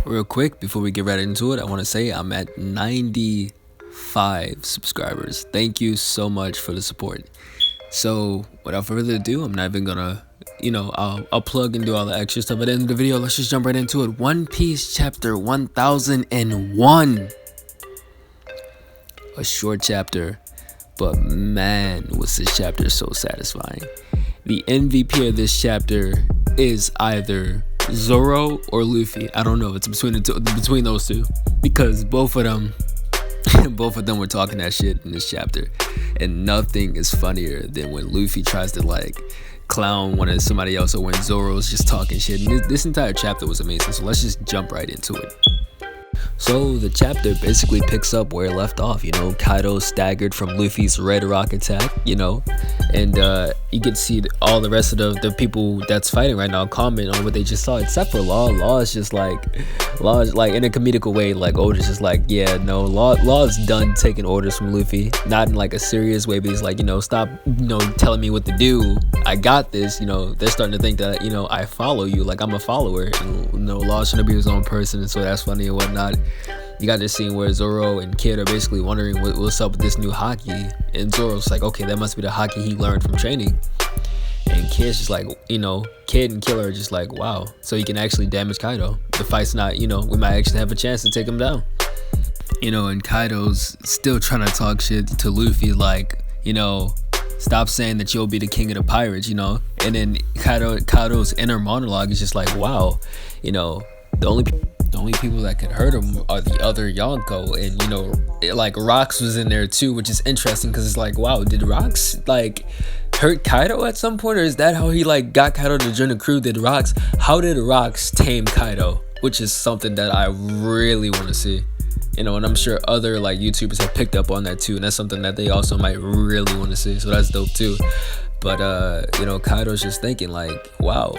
Real quick, before we get right into it, I want to say I'm at 95 subscribers. Thank you so much for the support. So, without further ado, I'm not even gonna, I'll plug and do all the extra stuff at the end of the video. Let's just jump right into it. One Piece chapter 1001. A short chapter, but man, was this chapter so satisfying. The MVP of this chapter is either Zoro or Luffy. I don't know. It's between those two, because both of them were talking that shit in this chapter, and nothing is funnier than when Luffy tries to like clown somebody else, or when Zoro's just talking shit. And this entire chapter was amazing. So let's just jump right into it. So the chapter basically picks up where it left off. Kaido staggered from Luffy's red rock attack, and you can see all the rest of the people that's fighting right now comment on what they just saw, except for Law. Law is like in a comedical way, like Oda's just like, yeah, no, Law is done taking orders from Luffy, not in like a serious way, but he's like, stop, telling me what to do. I got this. They're starting to think that I follow you, like I'm a follower, and Law's trying to be his own person, and so that's funny and whatnot. You got this scene where Zoro and Kid are basically wondering what's up with this new haki, and Zoro's like, okay, that must be the haki he learned from training. And Kid's just like, Kid and Killer are just like, wow, so he can actually damage Kaido. The fight's not, we might actually have a chance to take him down. And Kaido's still trying to talk shit to Luffy, like, stop saying that you'll be the king of the pirates, and then Kaido's inner monologue is just like, wow, the only people that could hurt him are the other Yonko, and like Rocks was in there too, which is interesting because it's like, wow, did Rocks like hurt Kaido at some point, or is that how he like got Kaido to join the crew? How did Rocks tame Kaido? Which is something that I really want to see, and I'm sure other like YouTubers have picked up on that too, and that's something that they also might really want to see, so that's dope too. But Kaido's just thinking like, wow,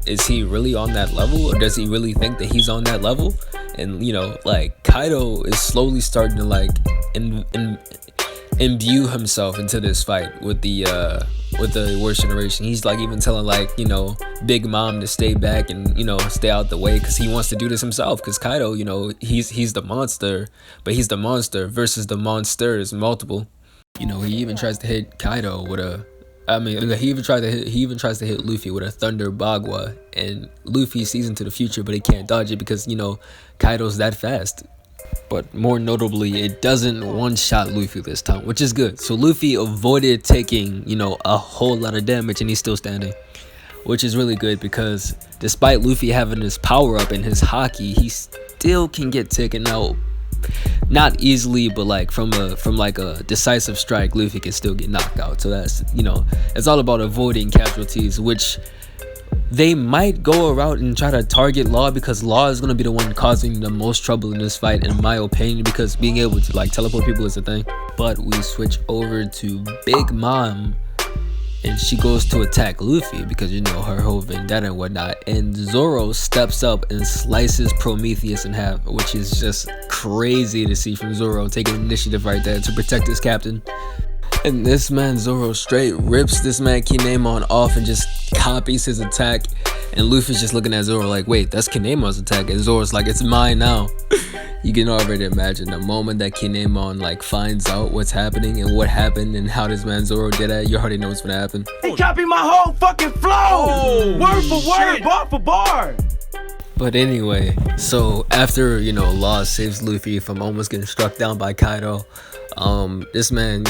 is he really on that level, or does he really think that he's on that level? And like Kaido is slowly starting to like imbue himself into this fight with the worst generation. He's like even telling like Big Mom to stay back and stay out the way, because he wants to do this himself, because Kaido he's the monster, but he's the monster versus the monsters multiple. He even tries to hit Kaido with he even tries to hit Luffy with a Thunder Bagua, and Luffy sees into the future, but he can't dodge it because Kaido's that fast. But more notably, it doesn't one-shot Luffy this time, which is good. So Luffy avoided taking a whole lot of damage, and he's still standing, which is really good, because despite Luffy having his power up and his haki, he still can get taken out. Not easily, but like from like a decisive strike, Luffy can still get knocked out. So that's it's all about avoiding casualties, which they might go around and try to target Law, because Law is going to be the one causing the most trouble in this fight, in my opinion, because being able to like teleport people is a thing. But we switch over to Big Mom, and she goes to attack Luffy because her whole vendetta and whatnot, and Zoro steps up and slices Prometheus in half, which is just crazy to see from Zoro taking initiative right there to protect his captain. And this man Zoro straight rips this man Kinemon off and just copies his attack, and Luffy's just looking at Zoro like, wait, that's Kinemon's attack, and Zoro's like, it's mine now. You can already imagine the moment that Kinemon like finds out what's happening and what happened and how this man Zoro did that. You already know what's gonna happen. He copied my whole fucking flow, word for word, bar for bar. But anyway, so after Law saves Luffy from almost getting struck down by Kaido, this man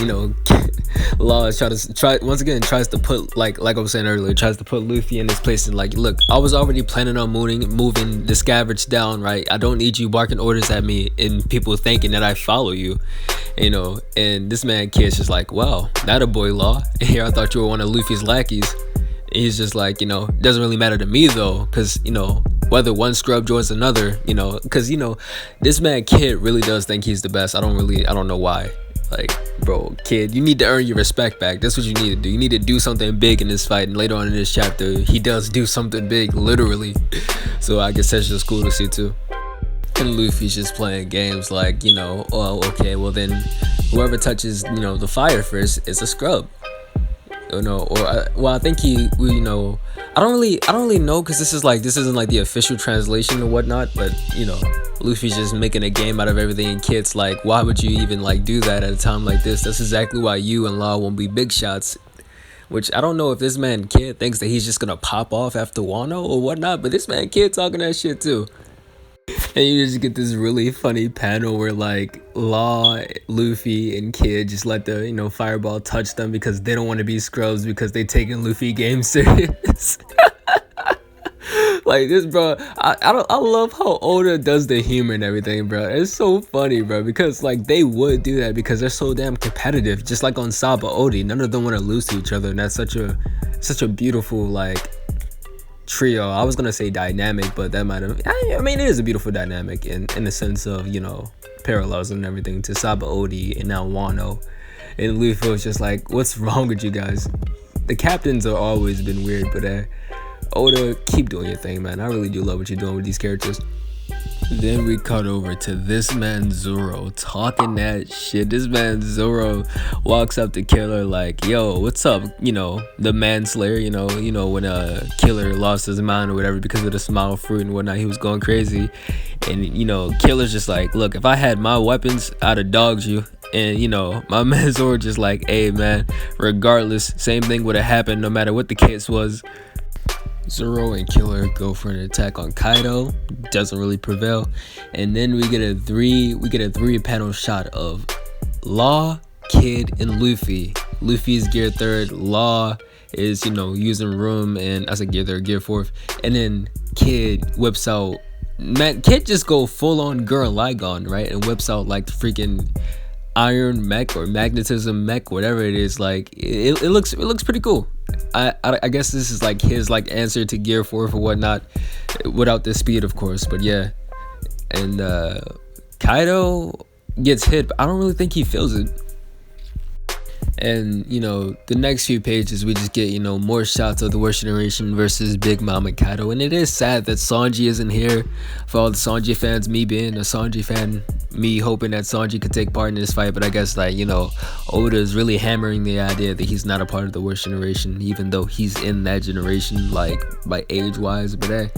Law tries to put like I was saying earlier, tries to put Luffy in his place, and like, look, I was already planning on moving the scabbage down, right? I don't need you barking orders at me and people thinking that I follow you, and this man Kid's just like, wow, that a boy, Law. Here I thought you were one of Luffy's lackeys. And he's just like, doesn't really matter to me though, because whether one scrub joins another, because this man Kid really does think he's the best. I don't know why. Like, bro, Kid, you need to earn your respect back. That's what you need to do. You need to do something big in this fight, and later on in this chapter he does do something big, literally. So I guess that's just cool to see too. And Luffy's just playing games like, oh, okay, well then whoever touches the fire first is a scrub. I think he I don't really know, because this isn't like the official translation or whatnot, but you know, Luffy's just making a game out of everything, and Kid's like, why would you even like do that at a time like this? That's exactly why you and Law won't be big shots. Which I don't know if this man Kid thinks that he's just gonna pop off after Wano or whatnot, but this man Kid talking that shit too. And you just get this really funny panel where like Law, Luffy, and Kid just let the, you know, fireball touch them because they don't want to be scrubs because they taking Luffy game serious. Like this, bro. I love how Oda does the humor and everything, bro. It's so funny, bro, because like they would do that because they're so damn competitive. Just like on Saba Odi, none of them want to lose to each other, and that's such a beautiful like trio. I was gonna say dynamic, but that might have. I mean, it is a beautiful dynamic in the sense of, you know, parallels and everything to Saba Odi and now Wano. And Luffy was just like, "What's wrong with you guys?" The captains have always been weird, but Oda, keep doing your thing, man. I really do love what you're doing with these characters. Then we cut over to this man Zoro talking that shit. This man Zoro walks up to Killer like, "Yo, what's up?" You know, the manslayer. You know when Killer lost his mind or whatever because of the smile fruit and whatnot. He was going crazy, and you know, Killer's just like, "Look, if I had my weapons, I'd have dogged you." And you know, my man Zoro just like, "Hey man, regardless, same thing would have happened no matter what the case was." Zoro and Killer go for an attack on Kaido, doesn't really prevail, and then we get a three panel shot of Law, Kid, and Luffy. Luffy's gear third, Law is, you know, using room, and I said gear third, gear fourth, and then Kid whips out. Man, Kid just go full on Gurren Lagann, right, and whips out like the freaking iron mech or magnetism mech, whatever it is. Like it looks pretty cool. I guess this is like his like answer to gear 4 or whatnot, without the speed of course, but yeah. And Kaido gets hit, but I don't really think he feels it. And you know, the next few pages we just get, you know, more shots of the Worst Generation versus Big Mom and Kaido. And it is sad that Sanji isn't here. For all the Sanji fans, me being a Sanji fan, me hoping that Sanji could take part in this fight, but I guess like, you know, Oda is really hammering the idea that he's not a part of the Worst Generation, even though he's in that generation, like by age wise. But hey,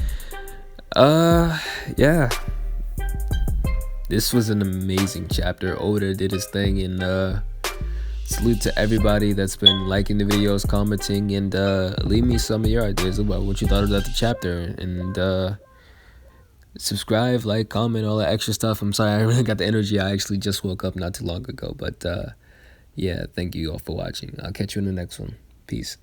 yeah, this was an amazing chapter. Oda did his thing, and salute to everybody that's been liking the videos, commenting, and leave me some of your ideas about what you thought about the chapter. And subscribe, like, comment, all that extra stuff. I'm sorry I really got the energy. I actually just woke up not too long ago. But yeah, thank you all for watching. I'll catch you in the next one. Peace.